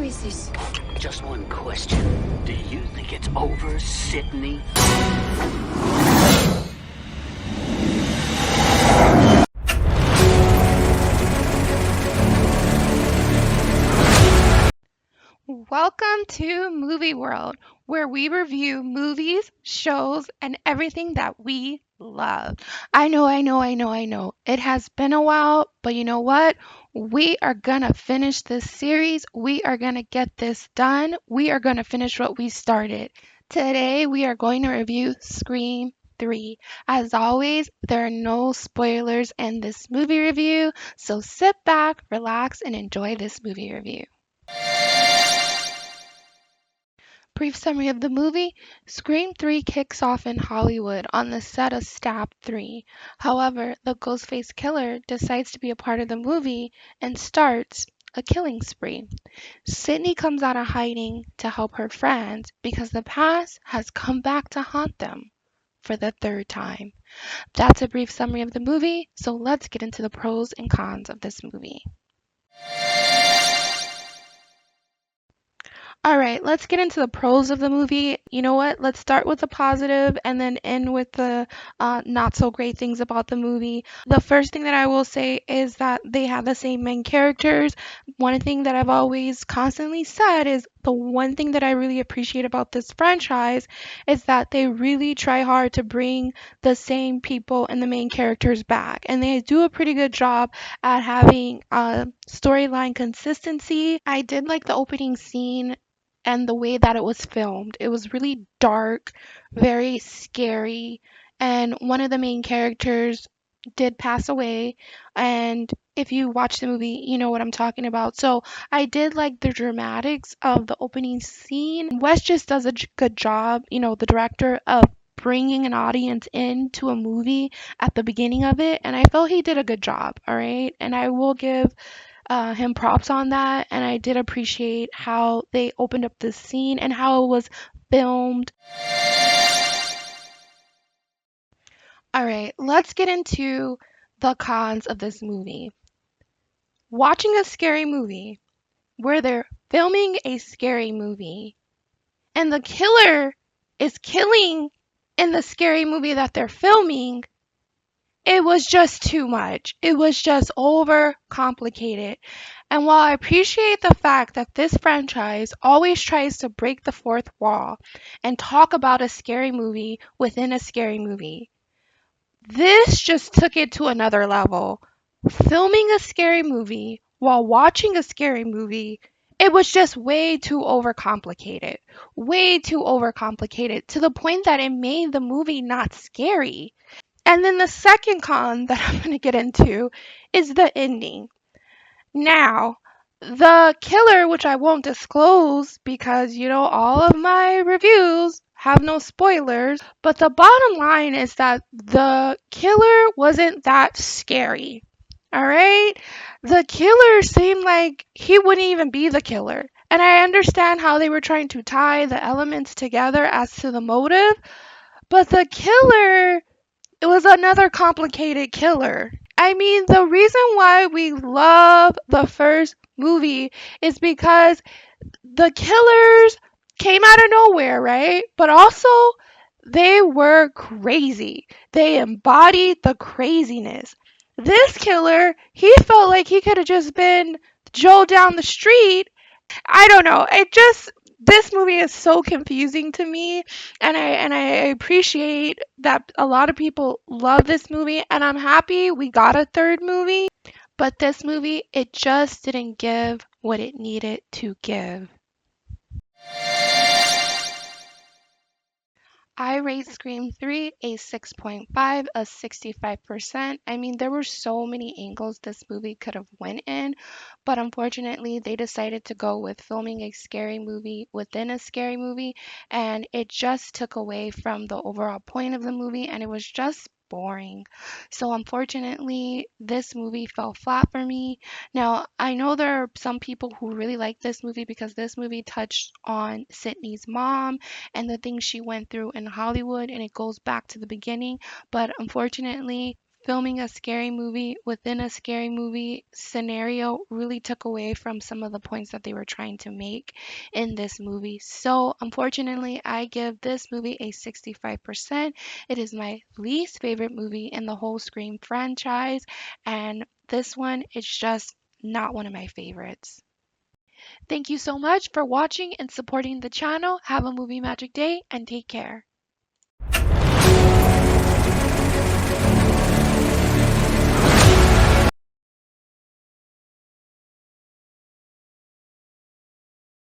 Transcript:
is this? Just one question. Do you think it's over, Sydney? Welcome to Movie World, where we review movies, shows, and everything that we love. I know. It has been a while, but you know what? We are gonna finish this series. We are gonna get this done. We are gonna finish what we started. Today, we are going to review Scream 3. As always, there are no spoilers in this movie review, so sit back, relax, and enjoy this movie review. Brief summary of the movie. Scream 3 kicks off in Hollywood on the set of Stab 3. However, the Ghostface killer decides to be a part of the movie and starts a killing spree. Sydney comes out of hiding to help her friends because the past has come back to haunt them for the third time. That's a brief summary of the movie, so let's get into the pros and cons of this movie. All right, let's get into the pros of the movie. You know what? Let's start with the positive and then end with the not so great things about the movie. The first thing that I will say is that they have the same main characters. One thing that I've always constantly said is the one thing that I really appreciate about this franchise is that they really try hard to bring the same people and the main characters back. And they do a pretty good job at having storyline consistency. I did like the opening scene and the way that it was filmed. It was really dark, very scary, and one of the main characters did pass away. And if you watch the movie, you know what I'm talking about. So I did like the dramatics of the opening scene. Wes just does a good job, the director, of bringing an audience into a movie at the beginning of it, and I felt he did a good job. All right, and I will give him props on that, and I did appreciate how they opened up the scene and how it was filmed. All right, let's get into the cons of this movie. Watching a scary movie where they're filming a scary movie and the killer is killing in the scary movie that they're filming, it was just too much. It was just over complicated. And while I appreciate the fact that this franchise always tries to break the fourth wall and talk about a scary movie within a scary movie, this just took it to another level. Filming a scary movie while watching a scary movie, it was just way too overcomplicated. Way too overcomplicated to the point that it made the movie not scary. And then the second con that I'm going to get into is the ending. Now, the killer, which I won't disclose because, all of my reviews have no spoilers, but the bottom line is that the killer wasn't that scary. All right? The killer seemed like he wouldn't even be the killer. And I understand how they were trying to tie the elements together as to the motive, but the killer, it was another complicated killer. I mean, the reason why we love the first movie is because the killers came out of nowhere, right? But also, they were crazy. They embodied the craziness. This killer, he felt like he could have just been Joe down the street. I don't know. This movie is so confusing to me, and I appreciate that a lot of people love this movie, and I'm happy we got a third movie. But this movie, it just didn't give what it needed to give. I rate Scream 3 a 6.5, a 65%. I mean, there were so many angles this movie could have went in, but unfortunately, they decided to go with filming a scary movie within a scary movie, and it just took away from the overall point of the movie, and it was just boring. So unfortunately, this movie fell flat for me. Now, I know there are some people who really like this movie because this movie touched on Sydney's mom and the things she went through in Hollywood, and it goes back to the beginning. But unfortunately, filming a scary movie within a scary movie scenario really took away from some of the points that they were trying to make in this movie. So, unfortunately, I give this movie a 65%. It is my least favorite movie in the whole Scream franchise, and this one is just not one of my favorites. Thank you so much for watching and supporting the channel. Have a movie magic day and take care.